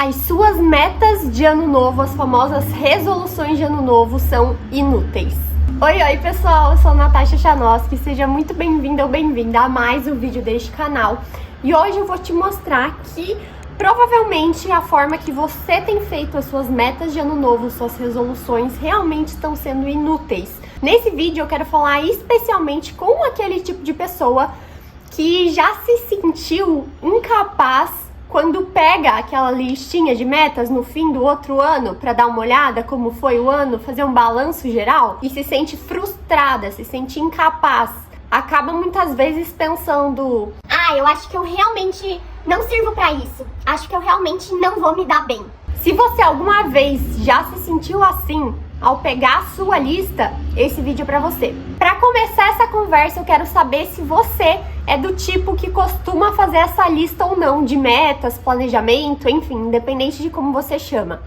As suas metas de ano novo, as famosas resoluções de ano novo, são inúteis. Oi pessoal, eu sou Natasha Chanoski, seja muito bem-vinda ou bem-vinda a mais um vídeo deste canal. E hoje eu vou te mostrar que provavelmente a forma que você tem feito as suas metas de ano novo, suas resoluções, realmente estão sendo inúteis. Nesse vídeo eu quero falar especialmente com aquele tipo de pessoa que já se sentiu incapaz quando pega aquela listinha de metas no fim do outro ano para dar uma olhada como foi o ano, fazer um balanço geral e se sente frustrada, se sente incapaz. Acaba muitas vezes pensando: eu acho que eu realmente não sirvo pra isso. Acho que eu realmente não vou me dar bem. Se você alguma vez já se sentiu assim, ao pegar a sua lista, esse vídeo é pra você. Pra começar essa conversa, eu quero saber se você é do tipo que costuma fazer essa lista ou não de metas, planejamento, enfim, independente de como você chama.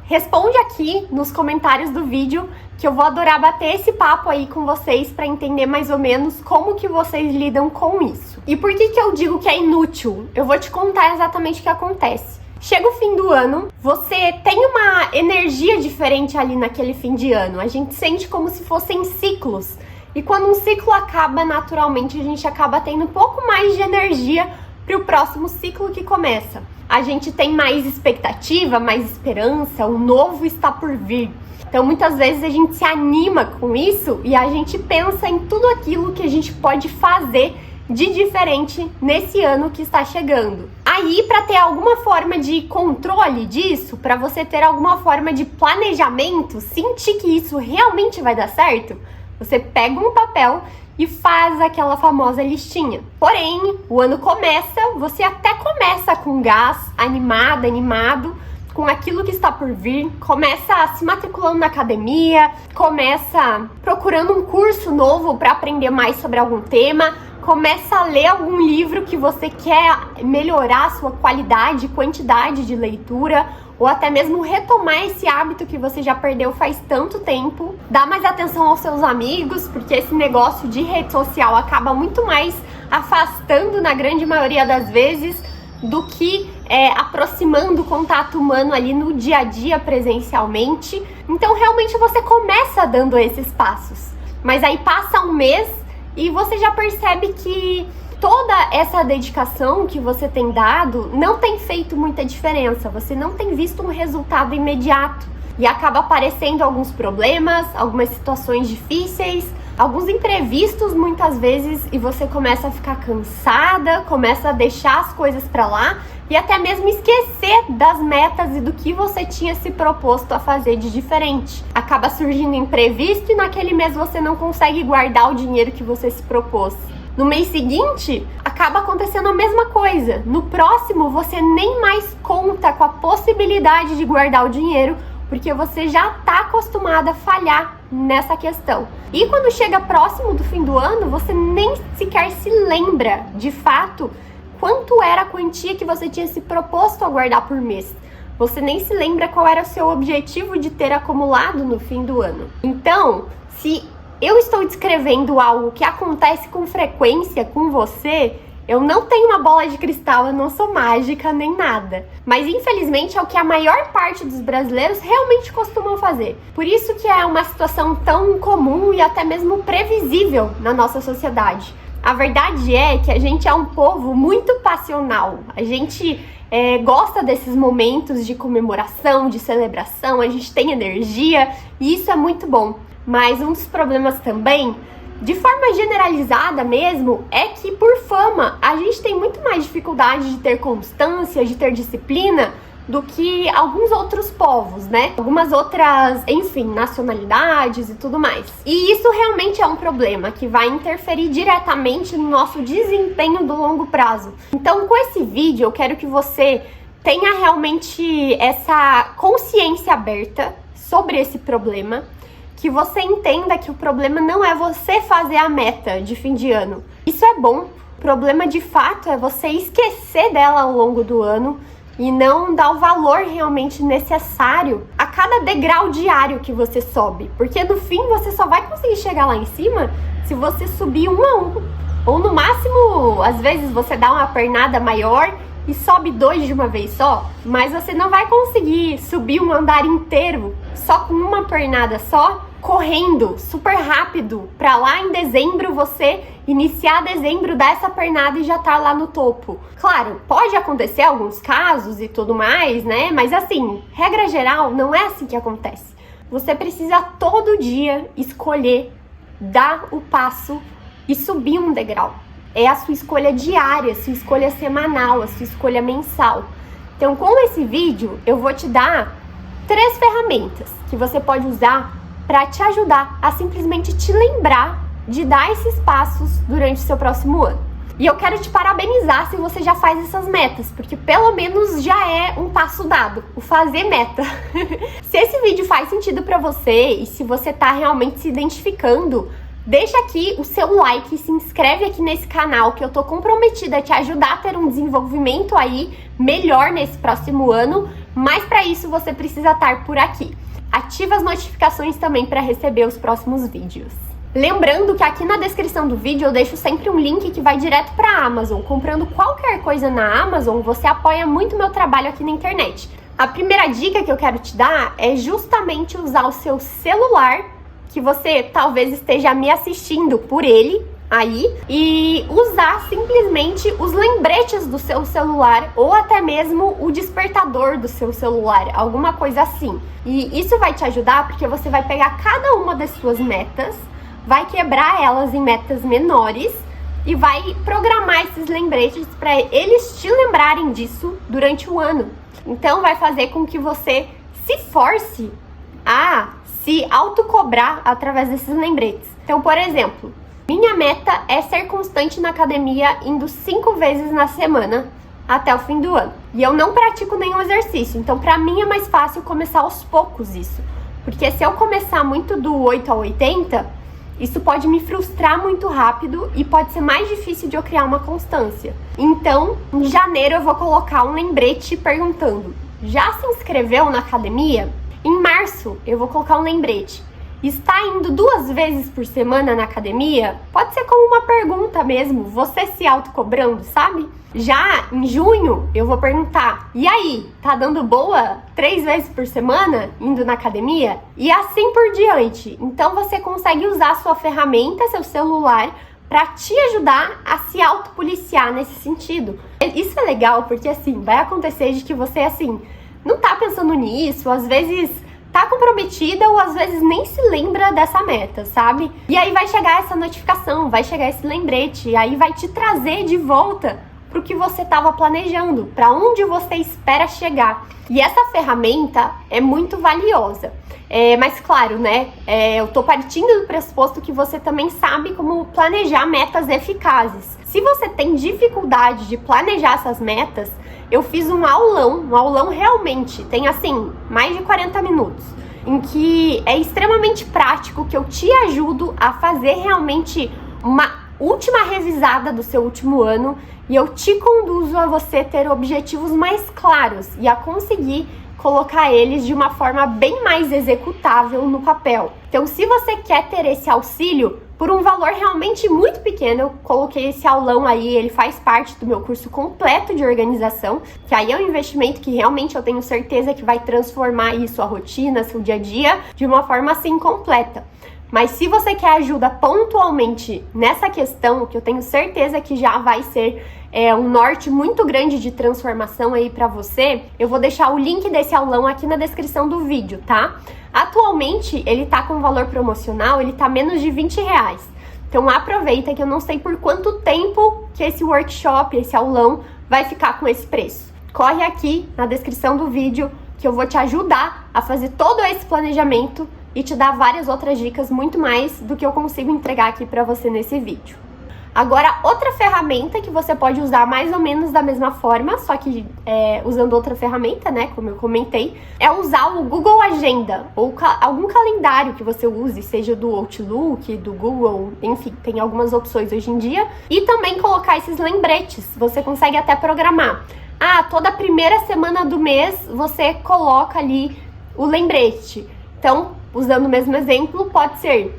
Responde aqui nos comentários do vídeo que eu vou adorar bater esse papo aí com vocês para entender mais ou menos como que vocês lidam com isso. E por que eu digo que é inútil? Eu vou te contar exatamente o que acontece. Chega o fim do ano, você tem uma energia diferente ali naquele fim de ano. A gente sente como se fossem ciclos. E quando um ciclo acaba, naturalmente a gente acaba tendo um pouco mais de energia para o próximo ciclo que começa. A gente tem mais expectativa, mais esperança, o novo está por vir. Então muitas vezes a gente se anima com isso e a gente pensa em tudo aquilo que a gente pode fazer de diferente nesse ano que está chegando. Aí, para ter alguma forma de controle disso, para você ter alguma forma de planejamento, sentir que isso realmente vai dar certo, você pega um papel e faz aquela famosa listinha. Porém, o ano começa, você até começa com gás, animado, com aquilo que está por vir, começa se matriculando na academia, começa procurando um curso novo para aprender mais sobre algum tema, começa a ler algum livro que você quer melhorar a sua qualidade, quantidade de leitura, ou até mesmo retomar esse hábito que você já perdeu faz tanto tempo. Dá mais atenção aos seus amigos, porque esse negócio de rede social acaba muito mais afastando, na grande maioria das vezes, do que aproximando o contato humano ali no dia a dia presencialmente. Então realmente você começa dando esses passos, mas aí passa um mês e você já percebe que toda essa dedicação que você tem dado não tem feito muita diferença, você não tem visto um resultado imediato e acaba aparecendo alguns problemas, algumas situações difíceis, alguns imprevistos muitas vezes, e você começa a ficar cansada, começa a deixar as coisas pra lá e até mesmo esquecer das metas e do que você tinha se proposto a fazer de diferente. Acaba surgindo imprevisto e naquele mês você não consegue guardar o dinheiro que você se propôs. No mês seguinte, acaba acontecendo a mesma coisa. No próximo, você nem mais conta com a possibilidade de guardar o dinheiro, porque você já está acostumada a falhar nessa questão. E quando chega próximo do fim do ano, você nem sequer se lembra, de fato, quanto era a quantia que você tinha se proposto a guardar por mês. Você nem se lembra qual era o seu objetivo de ter acumulado no fim do ano. Então, se eu estou descrevendo algo que acontece com frequência com você, eu não tenho uma bola de cristal, eu não sou mágica nem nada. Mas infelizmente é o que a maior parte dos brasileiros realmente costumam fazer. Por isso que é uma situação tão comum e até mesmo previsível na nossa sociedade. A verdade é que a gente é um povo muito passional. A gente gosta desses momentos de comemoração, de celebração, a gente tem energia e isso é muito bom. Mas um dos problemas também, de forma generalizada mesmo, é que por fama a gente tem muito mais dificuldade de ter constância, de ter disciplina do que alguns outros povos, né? Algumas outras, enfim, nacionalidades e tudo mais. E isso realmente é um problema que vai interferir diretamente no nosso desempenho do longo prazo. Então, com esse vídeo, eu quero que você tenha realmente essa consciência aberta sobre esse problema, que você entenda que o problema não é você fazer a meta de fim de ano. Isso é bom. O problema de fato é você esquecer dela ao longo do ano e não dar o valor realmente necessário a cada degrau diário que você sobe. Porque no fim você só vai conseguir chegar lá em cima se você subir um a um. Ou no máximo, às vezes você dá uma pernada maior e sobe 2 de uma vez só, mas você não vai conseguir subir um andar inteiro só com uma pernada só, correndo super rápido pra lá em dezembro você iniciar dezembro, dar essa pernada e já tá lá no topo. Claro, pode acontecer alguns casos e tudo mais, né? Mas assim, regra geral, não é assim que acontece. Você precisa todo dia escolher, dar o passo e subir um degrau. É a sua escolha diária, a sua escolha semanal, a sua escolha mensal. Então, com esse vídeo, eu vou te dar 3 ferramentas que você pode usar para te ajudar a simplesmente te lembrar de dar esses passos durante o seu próximo ano. E eu quero te parabenizar se você já faz essas metas, porque pelo menos já é um passo dado, o fazer meta. Se esse vídeo faz sentido para você e se você tá realmente se identificando, deixa aqui o seu like, se inscreve aqui nesse canal que eu tô comprometida a te ajudar a ter um desenvolvimento aí melhor nesse próximo ano, mas para isso você precisa estar por aqui. Ativa as notificações também para receber os próximos vídeos. Lembrando que aqui na descrição do vídeo eu deixo sempre um link que vai direto para a Amazon. Comprando qualquer coisa na Amazon, você apoia muito meu trabalho aqui na internet. A primeira dica que eu quero te dar é justamente usar o seu celular, que você talvez esteja me assistindo por ele aí, e usar simplesmente os lembretes do seu celular ou até mesmo o despertador do seu celular, alguma coisa assim. E isso vai te ajudar porque você vai pegar cada uma das suas metas, vai quebrar elas em metas menores e vai programar esses lembretes para eles te lembrarem disso durante o ano. Então vai fazer com que você se force a se autocobrar através desses lembretes. Então, por exemplo, minha meta é ser constante na academia indo 5 vezes na semana até o fim do ano. E eu não pratico nenhum exercício, então para mim é mais fácil começar aos poucos isso. Porque se eu começar muito do 8 ao 80, isso pode me frustrar muito rápido e pode ser mais difícil de eu criar uma constância. Então, em janeiro eu vou colocar um lembrete perguntando: já se inscreveu na academia? Em março, eu vou colocar um lembrete: está indo 2 vezes por semana na academia? Pode ser como uma pergunta mesmo, você se autocobrando, sabe? Já em junho, eu vou perguntar: e aí, tá dando boa 3 vezes por semana indo na academia? E assim por diante. Então você consegue usar a sua ferramenta, seu celular, para te ajudar a se autopoliciar nesse sentido. Isso é legal porque assim, vai acontecer de que você assim não tá pensando nisso, às vezes tá comprometida ou às vezes nem se lembra dessa meta, sabe? E aí vai chegar essa notificação, vai chegar esse lembrete, e aí vai te trazer de volta pro que você estava planejando, para onde você espera chegar. E essa ferramenta é muito valiosa. Mas claro, né? Eu tô partindo do pressuposto que você também sabe como planejar metas eficazes. Se você tem dificuldade de planejar essas metas, eu fiz um aulão realmente, tem assim, mais de 40 minutos, em que é extremamente prático, que eu te ajudo a fazer realmente uma última revisada do seu último ano e eu te conduzo a você ter objetivos mais claros e a conseguir colocar eles de uma forma bem mais executável no papel. Então, se você quer ter esse auxílio por um valor realmente muito pequeno, eu coloquei esse aulão aí, ele faz parte do meu curso completo de organização, que aí é um investimento que realmente eu tenho certeza que vai transformar isso, a rotina, seu dia a dia, de uma forma assim completa. Mas se você quer ajuda pontualmente nessa questão, que eu tenho certeza que já vai ser um norte muito grande de transformação aí pra você, eu vou deixar o link desse aulão aqui na descrição do vídeo, tá? Atualmente, ele tá com valor promocional, ele tá menos de R$20. Então aproveita, que eu não sei por quanto tempo que esse workshop, esse aulão, vai ficar com esse preço. Corre aqui na descrição do vídeo que eu vou te ajudar a fazer todo esse planejamento e te dar várias outras dicas, muito mais do que eu consigo entregar aqui pra você nesse vídeo. Agora, outra ferramenta que você pode usar mais ou menos da mesma forma, só que usando outra ferramenta, né, como eu comentei, é usar o Google Agenda ou algum calendário que você use, seja do Outlook, do Google, enfim, tem algumas opções hoje em dia. E também colocar esses lembretes, você consegue até programar. Toda primeira semana do mês você coloca ali o lembrete. Então, usando o mesmo exemplo, pode ser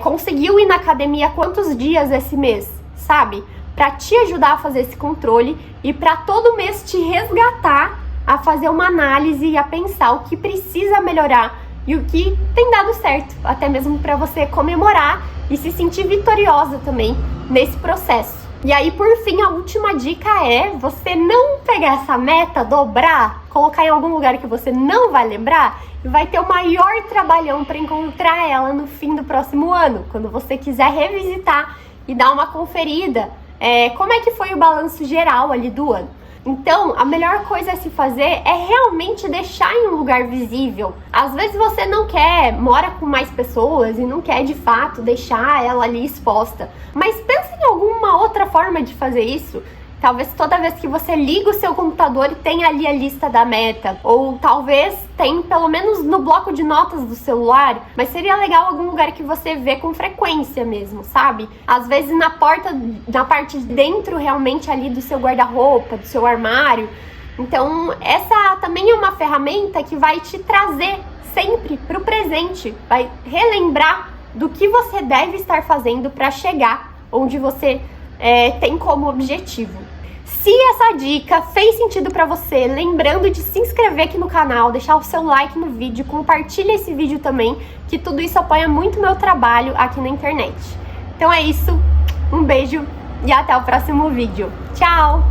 conseguiu ir na academia quantos dias esse mês, sabe? para te ajudar a fazer esse controle e para todo mês te resgatar a fazer uma análise e a pensar o que precisa melhorar e o que tem dado certo, até mesmo para você comemorar e se sentir vitoriosa também nesse processo. E aí, por fim, a última dica é você não pegar essa meta, dobrar, colocar em algum lugar que você não vai lembrar e vai ter o maior trabalhão para encontrar ela no fim do próximo ano, quando você quiser revisitar e dar uma conferida, como é que foi o balanço geral ali do ano. Então, a melhor coisa a se fazer é realmente deixar em um lugar visível. Às vezes você não quer, mora com mais pessoas e não quer de fato deixar ela ali exposta. Mas pensa em alguma outra forma de fazer isso. Talvez toda vez que você liga o seu computador tenha ali a lista da meta. Ou talvez tenha pelo menos no bloco de notas do celular. Mas seria legal algum lugar que você vê com frequência mesmo, sabe? Às vezes na porta, na parte de dentro realmente ali do seu guarda-roupa, do seu armário. Então essa também é uma ferramenta que vai te trazer sempre para o presente. Vai relembrar do que você deve estar fazendo para chegar onde você tem como objetivo. Se essa dica fez sentido pra você, lembrando de se inscrever aqui no canal, deixar o seu like no vídeo, compartilha esse vídeo também, que tudo isso apoia muito o meu trabalho aqui na internet. Então é isso, um beijo e até o próximo vídeo. Tchau!